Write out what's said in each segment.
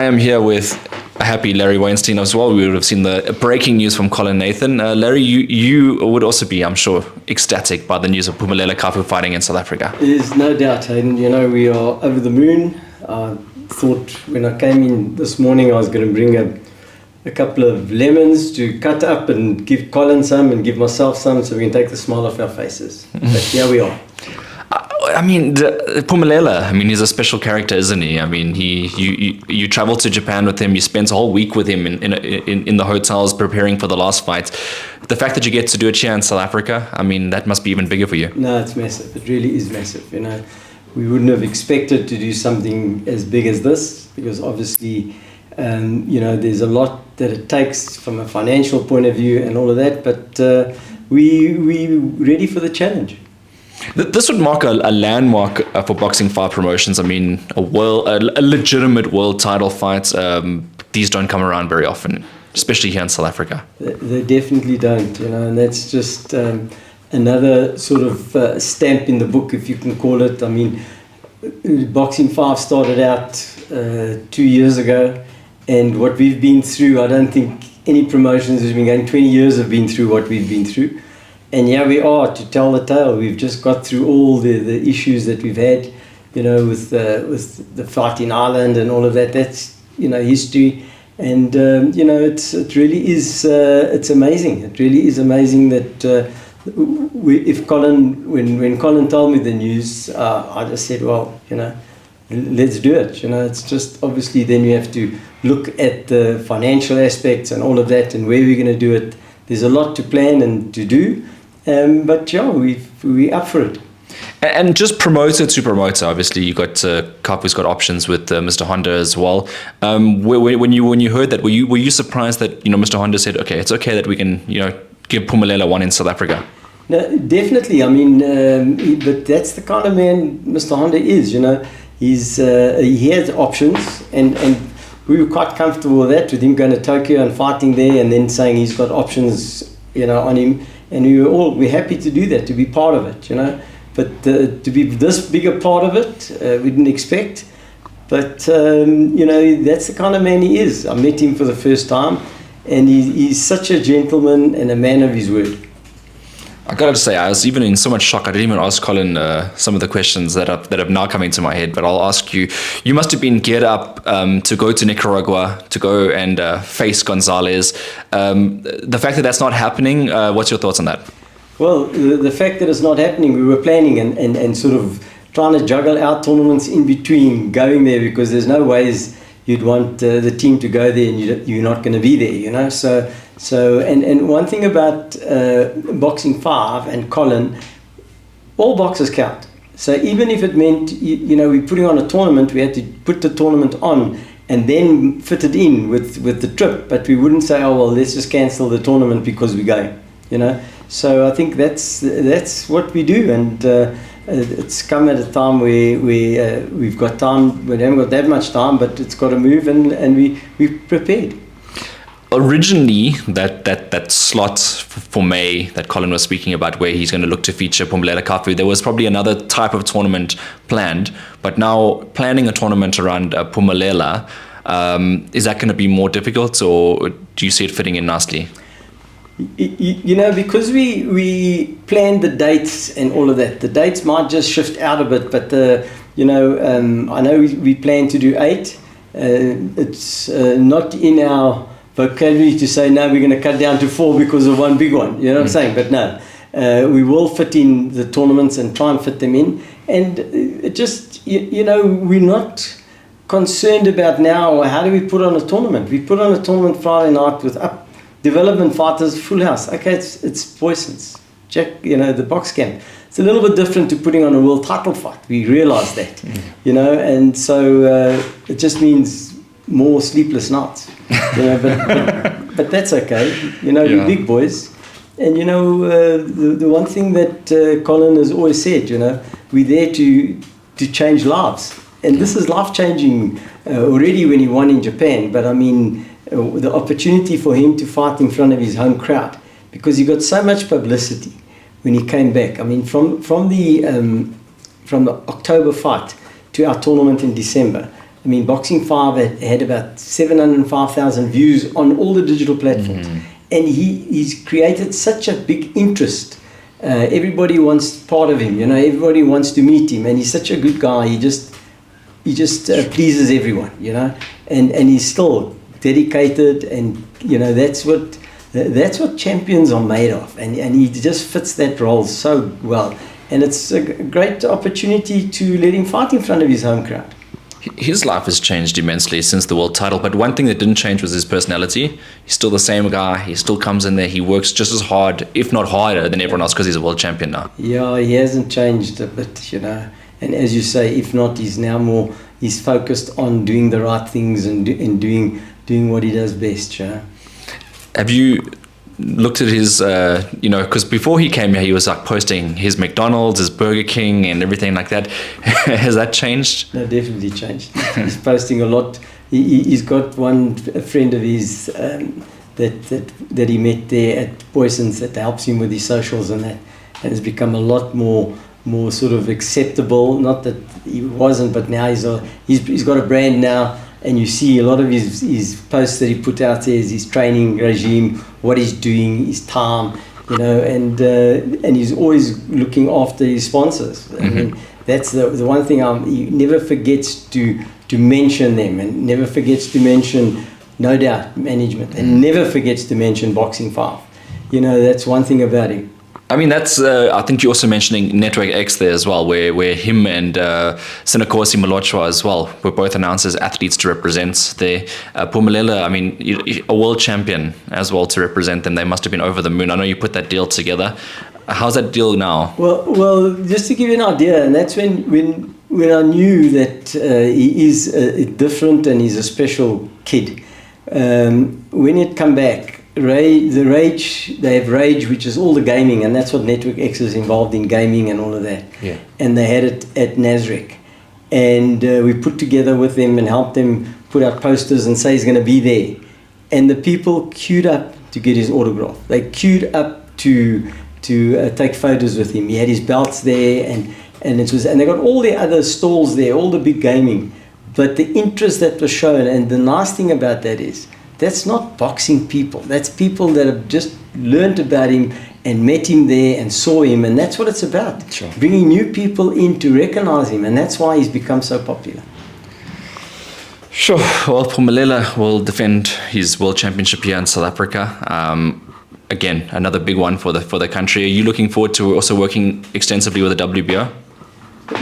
am here with a happy Larry Wainstein as well. We would have seen the breaking news from Colin Nathan. Larry, you would also be, I'm sure, ecstatic by the news of Phumelela Cafu fighting in South Africa. There's no doubt, Hayden. You know, we are over the moon. I thought when I came in this morning I was going to bring a couple of lemons to cut up and give Colin some and give myself some so we can take the smile off our faces. But here we are. I mean, Phumelela, he's a special character, isn't he? I mean, you traveled to Japan with him, you spent a whole week with him in the hotels preparing for the last fight. The fact that you get to do it here in South Africa, that must be even bigger for you. No, it's massive. It really is massive. You know, we wouldn't have expected to do something as big as this because obviously, there's a lot that it takes from a financial point of view and all of that, but we're ready for the challenge. This would mark a landmark for Boxing 5 promotions. A legitimate world title fight. These don't come around very often, especially here in South Africa. They definitely don't, and that's just another sort of stamp in the book, if you can call it. Boxing 5 started out 2 years ago, and what we've been through, I don't think any promotions has been going 20 years have been through what we've been through. And here we are to tell the tale. We've just got through all the issues that we've had, with the fight in Ireland and all of that. That's, history. And, it really is, it's amazing. It really is amazing that when Colin told me the news, I just said, well, let's do it. It's just obviously then we have to look at the financial aspects and all of that and where we're going to do it. There's a lot to plan and to do. But yeah, we're up for it. And just promoter to promoter, obviously you got Cafu's got options with Mr. Honda as well. When you heard that, were you surprised that Mr. Honda said, okay, it's okay that we can give Phumelela one in South Africa? No, definitely. But that's the kind of man Mr. Honda is. He has options, and we were quite comfortable with that, with him going to Tokyo and fighting there, and then saying he's got options, on him. And we're happy to do that, to be part of it, But to be this big a part of it, we didn't expect. But, that's the kind of man he is. I met him for the first time, and he's such a gentleman and a man of his word. I got to say, I was even in so much shock. I didn't even ask Colin some of the questions that have now come into my head. But I'll ask you. You must have been geared up to go to Nicaragua, to go and face Gonzalez. The fact that that's not happening, what's your thoughts on that? Well, the fact that it's not happening, we were planning and sort of trying to juggle our tournaments in between going there, because there's no ways you'd want the team to go there and you're not going to be there, So one thing about Boxing 5 and Colin, all boxers count. So even if it meant, we're putting on a tournament, we had to put the tournament on and then fit it in with the trip. But we wouldn't say, oh, well, let's just cancel the tournament because we're going, So I think that's what we do. And it's come at a time where we've got time. We haven't got that much time, but it's got to move, and we're prepared. Originally, that slot for May that Colin was speaking about, where he's going to look to feature Phumelela Cafu, there was probably another type of tournament planned. But now planning a tournament around Phumelela, is that going to be more difficult, or do you see it fitting in nicely? Because we planned the dates and all of that, the dates might just shift out a bit. But I know we plan to do 8. It's not in our vocabulary to say, no, we're going to cut down to 4 because of one big one, what I'm saying? But no, we will fit in the tournaments and try and fit them in. And it just, we're not concerned about now, how do we put on a tournament? We put on a tournament Friday night with up development fighters, full house. Okay, it's Poissons, check, the box camp. It's a little bit different to putting on a world title fight. We realize that, and so it just means more sleepless nights, but that's okay. We're big boys, and the one thing that Colin has always said, we're there to change lives, and this is life changing already when he won in Japan. But the opportunity for him to fight in front of his home crowd, because he got so much publicity when he came back. From the October fight to our tournament in December, I mean, Boxing 5 had about 705,000 views on all the digital platforms. And he's created such a big interest. Everybody wants part of him, everybody wants to meet him. And he's such a good guy. He just pleases everyone, and he's still dedicated. And, that's what champions are made of. And he just fits that role so well. And it's a great opportunity to let him fight in front of his home crowd. His life has changed immensely since the world title, but one thing that didn't change was his personality. He's still the same guy. He still comes in there. He works just as hard, if not harder, than everyone else because he's a world champion now. Yeah, he hasn't changed a bit, And as you say, if not, he's focused on doing the right things and doing what he does best, Have you looked at his, because before he came here, he was like posting his McDonald's, his Burger King, and everything like that. Has that changed? No, definitely changed. He's posting a lot. He's got a friend of his that he met there at Boyson's that helps him with his socials and that, and it's become a lot more sort of acceptable. Not that he wasn't, but now he's got a brand now. And you see a lot of his posts that he put out there is his training regime, what he's doing, his time, and he's always looking after his sponsors. I mean, that's the one thing he never forgets to mention them, and never forgets to mention, no doubt, management, and never forgets to mention Boxing 5. That's one thing about him. I mean, that's. I think you're also mentioning Network X there as well, where him and Sinakosi Malochwa as well were both announced as athletes to represent there. Phumelela, I mean, a world champion as well to represent them. They must have been over the moon. I know you put that deal together. How's that deal now? Well, just to give you an idea, and that's when I knew that he is different and he's a special kid. When he'd come back. They have Rage, which is all the gaming, and that's what Network X is involved in, gaming and all of that. Yeah. And they had it at Nasrec. And we put together with them and helped them put out posters and say he's going to be there. And the people queued up to get his autograph. They queued up to take photos with him. He had his belts there, and they got all the other stalls there, all the big gaming. But the interest that was shown, and the nice thing about that is, that's not boxing people. That's people that have just learned about him and met him there and saw him. And that's what it's about. Sure. Bringing new people in to recognize him. And that's why he's become so popular. Sure. Well, Phumelela will defend his world championship here in South Africa. Again, another big one for the country. Are you looking forward to also working extensively with the WBO?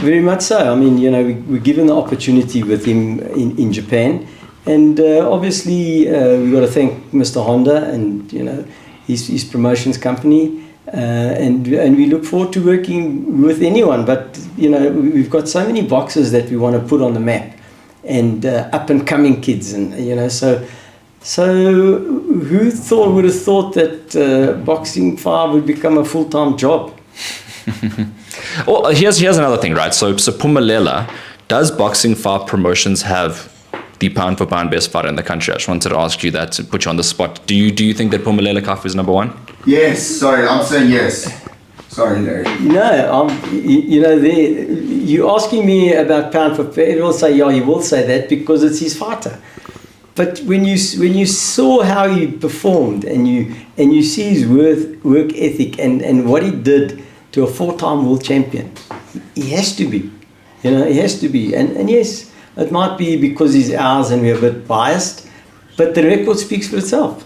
Very much so. I mean, we're given the opportunity with him in Japan. And obviously, we've got to thank Mr. Honda and his promotions company, and we look forward to working with anyone. But we've got so many boxers that we want to put on the map, and up and coming kids, and so who would have thought that Boxing 5 would become a full-time job? Well, here's another thing, right? So Phumelela, does Boxing 5 Promotions have the pound for pound best fighter in the country? I just wanted to ask you that, to put you on the spot. Do you think that Phumelela Cafu is number one? Yes. Sorry, I'm saying yes. Sorry, Larry. No, you're asking me about pound for pound. Everyone will say, yeah, he will say that because it's his fighter. But when you saw how he performed and you see his work ethic and what he did to a 4-time world champion, he has to be. He has to be. And yes, it might be because he's ours and we're a bit biased, but the record speaks for itself.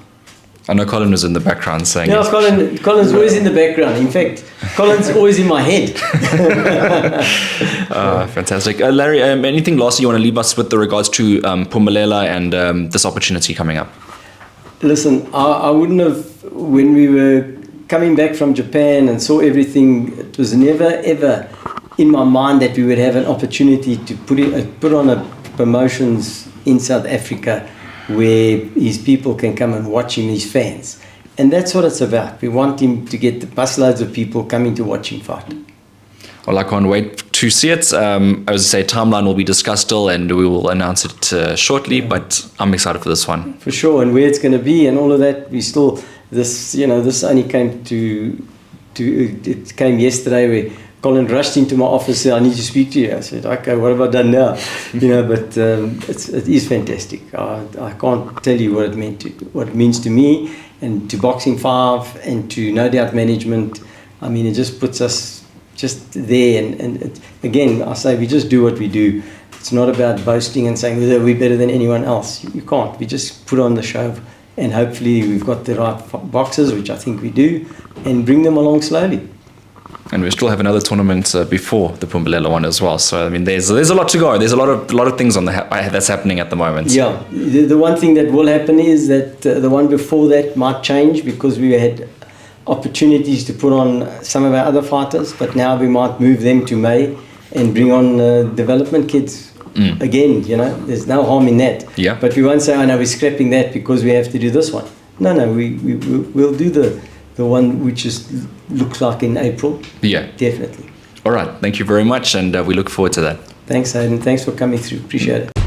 I know Colin was in the background saying... Yeah, Colin's always in the background. In fact, Colin's always in my head. Fantastic. Larry, anything lastly you want to leave us with the regards to Phumelela and this opportunity coming up? Listen, I wouldn't have... When we were coming back from Japan and saw everything, it was never, ever in my mind that we would have an opportunity to put on a promotions in South Africa where his people can come and watch him, his fans. And that's what it's about. We want him to get the busloads of people coming to watch him fight. Well, I can't wait to see it. As I say, timeline will be discussed still and we will announce it shortly, but I'm excited for this one. For sure, and where it's going to be and all of that, we still, this only came it came yesterday Colin rushed into my office and said, I need to speak to you. I said, okay, what have I done now? But it is fantastic. I can't tell you what it means to me and to Boxing 5 and to No Doubt Management. I mean, it just puts us just there. And again, I say we just do what we do. It's not about boasting and saying we're better than anyone else. You can't. We just put on the show and hopefully we've got the right boxers, which I think we do, and bring them along slowly. And we still have another tournament before the Pumbulela one as well. So I mean, there's a lot to go. There's a lot of things on that's happening at the moment. Yeah, the one thing that will happen is that the one before that might change because we had opportunities to put on some of our other fighters, but now we might move them to May and bring on development kids. Again, there's no harm in that. Yeah. But we won't say, oh no, we're scrapping that because we have to do this one. No, we'll do the one which looks like in April. Yeah. Definitely. All right. Thank you very much, and we look forward to that. Thanks, Hayden. Thanks for coming through. Appreciate it.